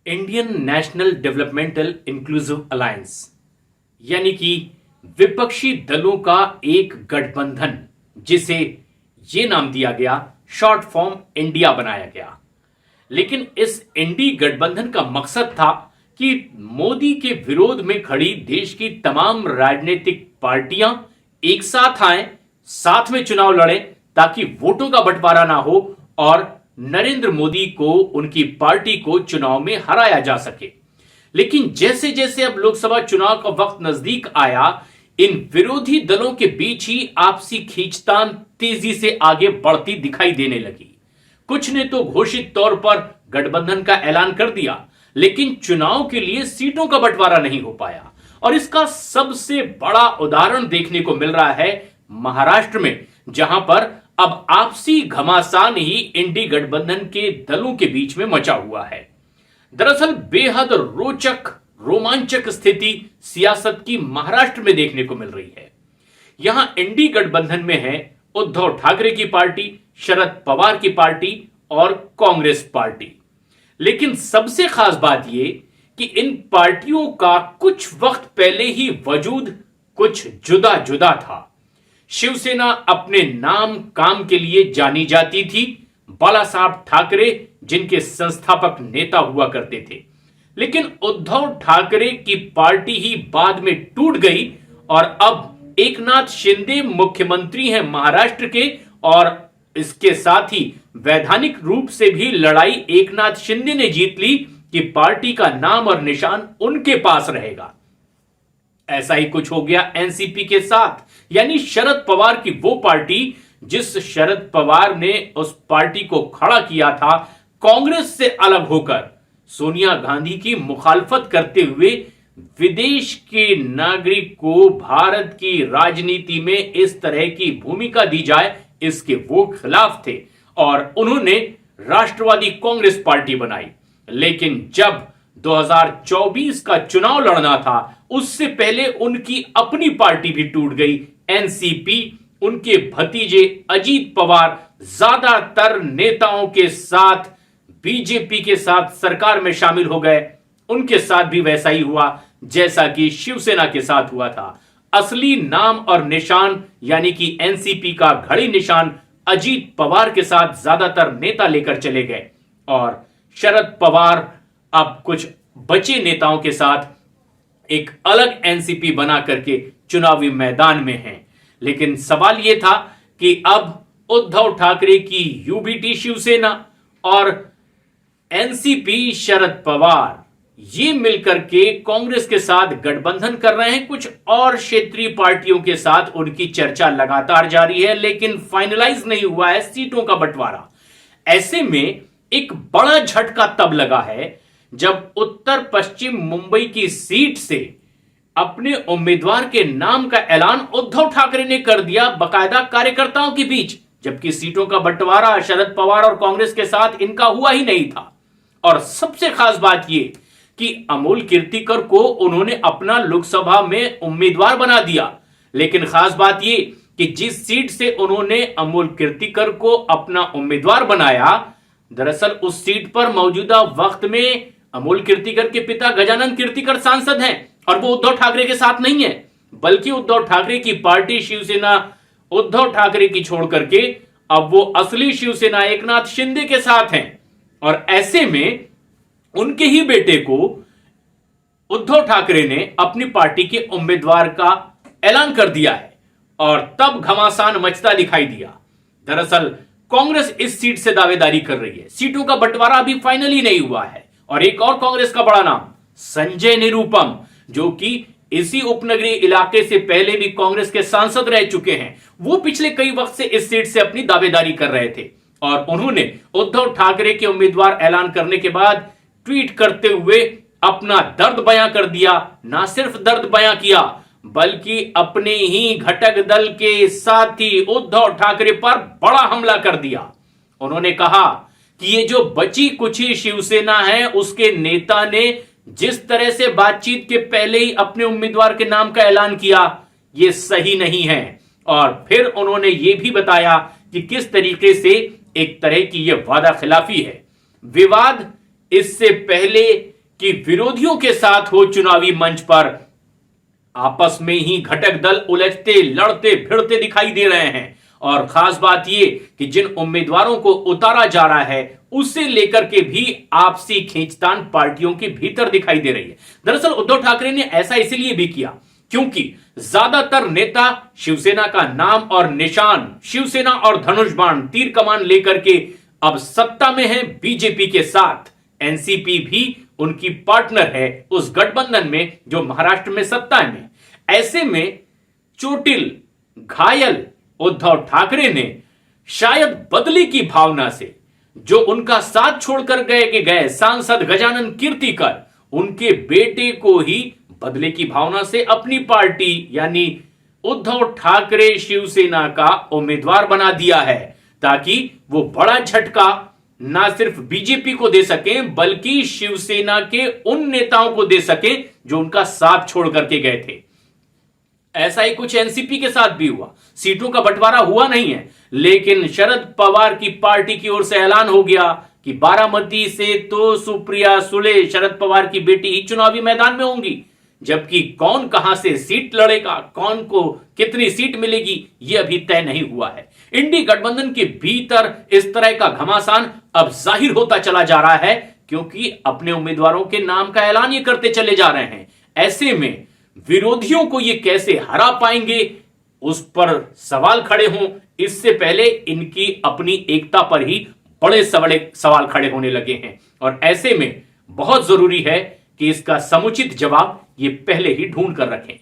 Indian national developmental inclusive alliance यानी कि विपक्षी दलों का एक गठबंधन, जिसे ये नाम दिया गया, शॉर्ट फॉर्म इंडिया बनाया गया। लेकिन इस इंडी गठबंधन का मकसद था कि मोदी के विरोध में खड़ी देश की तमाम राजनीतिक पार्टियां एक साथ आएं, साथ में चुनाव लड़ें, ताकि वोटों का बंटवारा ना हो और नरेंद्र मोदी को, उनकी पार्टी को चुनाव में हराया जा सके। लेकिन जैसे जैसे अब लोकसभा चुनाव का वक्त नजदीक आया, इन विरोधी दलों के बीच ही आपसी खींचतान तेजी से आगे बढ़ती दिखाई देने लगी। कुछ ने तो घोषित तौर पर गठबंधन का ऐलान कर दिया, लेकिन चुनाव के लिए सीटों का बंटवारा नहीं हो पाया। और इसका सबसे बड़ा उदाहरण देखने को मिल रहा है महाराष्ट्र में, जहां पर अब आपसी घमासान ही इंडी गठबंधन के दलों के बीच में मचा हुआ है। दरअसल बेहद रोमांचक स्थिति सियासत की महाराष्ट्र में देखने को मिल रही है। यहां इंडी गठबंधन में है उद्धव ठाकरे की पार्टी, शरद पवार की पार्टी और कांग्रेस पार्टी। लेकिन सबसे खास बात यह कि इन पार्टियों का कुछ वक्त पहले ही वजूद कुछ जुदा जुदा था। शिवसेना अपने नाम काम के लिए जानी जाती थी, बाला साहब ठाकरे जिनके संस्थापक नेता हुआ करते थे। लेकिन उद्धव ठाकरे की पार्टी ही बाद में टूट गई और अब एकनाथ शिंदे मुख्यमंत्री हैं महाराष्ट्र के, और इसके साथ ही वैधानिक रूप से भी लड़ाई एकनाथ शिंदे ने जीत ली कि पार्टी का नाम और निशान उनके पास रहेगा। ऐसा ही कुछ हो गया एनसीपी के साथ, यानी शरद पवार की वो पार्टी जिस शरद पवार ने उस पार्टी को खड़ा किया था कांग्रेस से अलग होकर, सोनिया गांधी की मुखालफत करते हुए। विदेश के नागरिक को भारत की राजनीति में इस तरह की भूमिका दी जाए, इसके वो खिलाफ थे और उन्होंने राष्ट्रवादी कांग्रेस पार्टी बनाई। लेकिन जब 2024 का चुनाव लड़ना था, उससे पहले उनकी अपनी पार्टी भी टूट गई, एनसीपी। उनके भतीजे अजीत पवार ज्यादातर नेताओं के साथ बीजेपी के साथ सरकार में शामिल हो गए। उनके साथ भी वैसा ही हुआ जैसा कि शिवसेना के साथ हुआ था। असली नाम और निशान यानी कि एनसीपी का घड़ी निशान अजीत पवार के साथ ज्यादातर नेता लेकर चले गए और शरद पवार अब कुछ बचे नेताओं के साथ एक अलग एनसीपी बना करके चुनावी मैदान में हैं। लेकिन सवाल यह था कि अब उद्धव ठाकरे की यूबीटी शिवसेना और एनसीपी शरद पवार ये मिलकर के कांग्रेस के साथ गठबंधन कर रहे हैं। कुछ और क्षेत्रीय पार्टियों के साथ उनकी चर्चा लगातार जारी है, लेकिन फाइनलाइज नहीं हुआ है सीटों का बंटवारा। ऐसे में एक बड़ा झटका तब लगा है जब उत्तर पश्चिम मुंबई की सीट से अपने उम्मीदवार के नाम का ऐलान उद्धव ठाकरे ने कर दिया, बाकायदा कार्यकर्ताओं के बीच, जबकि सीटों का बंटवारा शरद पवार और कांग्रेस के साथ इनका हुआ ही नहीं था। और सबसे खास बात यह कि अमोल कीर्तिकर को उन्होंने अपना लोकसभा में उम्मीदवार बना दिया। लेकिन खास बात यह कि जिस सीट से उन्होंने अमोल कीर्तिकर को अपना उम्मीदवार बनाया, दरअसल उस सीट पर मौजूदा वक्त में अमोल कीर्तिकर के पिता गजानन कीर्तिकर सांसद हैं और वो उद्धव ठाकरे के साथ नहीं है, बल्कि उद्धव ठाकरे की पार्टी शिवसेना उद्धव ठाकरे की छोड़ करके अब वो असली शिवसेना एकनाथ शिंदे के साथ हैं। और ऐसे में उनके ही बेटे को उद्धव ठाकरे ने अपनी पार्टी के उम्मीदवार का ऐलान कर दिया है और तब घमासान मचता दिखाई दिया। दरअसल कांग्रेस इस सीट से दावेदारी कर रही है। सीटों का बंटवारा अभी फाइनली नहीं हुआ है। और एक और कांग्रेस का बड़ा नाम संजय निरुपम, जो कि इसी उपनगरीय इलाके से पहले भी कांग्रेस के सांसद रह चुके हैं, वो पिछले कई वक्त से इस सीट से अपनी दावेदारी कर रहे थे। और उन्होंने उद्धव ठाकरे के उम्मीदवार ऐलान करने के बाद ट्वीट करते हुए अपना दर्द बयां कर दिया। ना सिर्फ दर्द बयां किया, बल्कि अपने ही घटक दल के साथी उद्धव ठाकरे पर बड़ा हमला कर दिया। उन्होंने कहा कि ये जो बची कुची शिवसेना है, उसके नेता ने जिस तरह से बातचीत के पहले ही अपने उम्मीदवार के नाम का ऐलान किया, ये सही नहीं है। और फिर उन्होंने ये भी बताया कि किस तरीके से एक तरह की यह वादा खिलाफी है। विवाद इससे पहले कि विरोधियों के साथ हो चुनावी मंच पर आपस में ही घटक दल उलझते लड़ते भिड़ते दिखाई दे रहे हैं। और खास बात यह कि जिन उम्मीदवारों को उतारा जा रहा है उसे लेकर के भी आपसी खींचतान पार्टियों के भीतर दिखाई दे रही है। दरअसल उद्धव ठाकरे ने ऐसा इसलिए भी किया क्योंकि ज्यादातर नेता शिवसेना का नाम और निशान, शिवसेना और धनुष बाण तीर कमान लेकर के अब सत्ता में है बीजेपी के साथ। एनसीपी भी उनकी पार्टनर है उस गठबंधन में जो महाराष्ट्र में सत्ता में। ऐसे में चोटिल घायल उद्धव ठाकरे ने शायद बदले की भावना से जो उनका साथ छोड़कर गए सांसद गजानन कीर्तिकर, उनके बेटे को ही बदले की भावना से अपनी पार्टी यानी उद्धव ठाकरे शिवसेना का उम्मीदवार बना दिया है, ताकि वो बड़ा झटका ना सिर्फ बीजेपी को दे सकें बल्कि शिवसेना के उन नेताओं को दे सकें जो उनका साथ छोड़ करके गए थे। ऐसा ही कुछ एनसीपी के साथ भी हुआ। सीटों का बंटवारा हुआ नहीं है, लेकिन शरद पवार की पार्टी की ओर से ऐलान हो गया कि बारामती से तो सुप्रिया सुले, शरद पवार की बेटी, ही चुनावी मैदान में होंगी। जबकि कौन कहां से सीट लड़ेगा, कौन को कितनी सीट मिलेगी, यह अभी तय नहीं हुआ है। इंडी गठबंधन के भीतर इस तरह का घमासान अब जाहिर होता चला जा रहा है क्योंकि अपने उम्मीदवारों के नाम का ऐलान ये करते चले जा रहे हैं। ऐसे में विरोधियों को ये कैसे हरा पाएंगे उस पर सवाल खड़े हों, इससे पहले इनकी अपनी एकता पर ही बड़े सवाल खड़े होने लगे हैं। और ऐसे में बहुत जरूरी है कि इसका समुचित जवाब ये पहले ही ढूंढ कर रखें।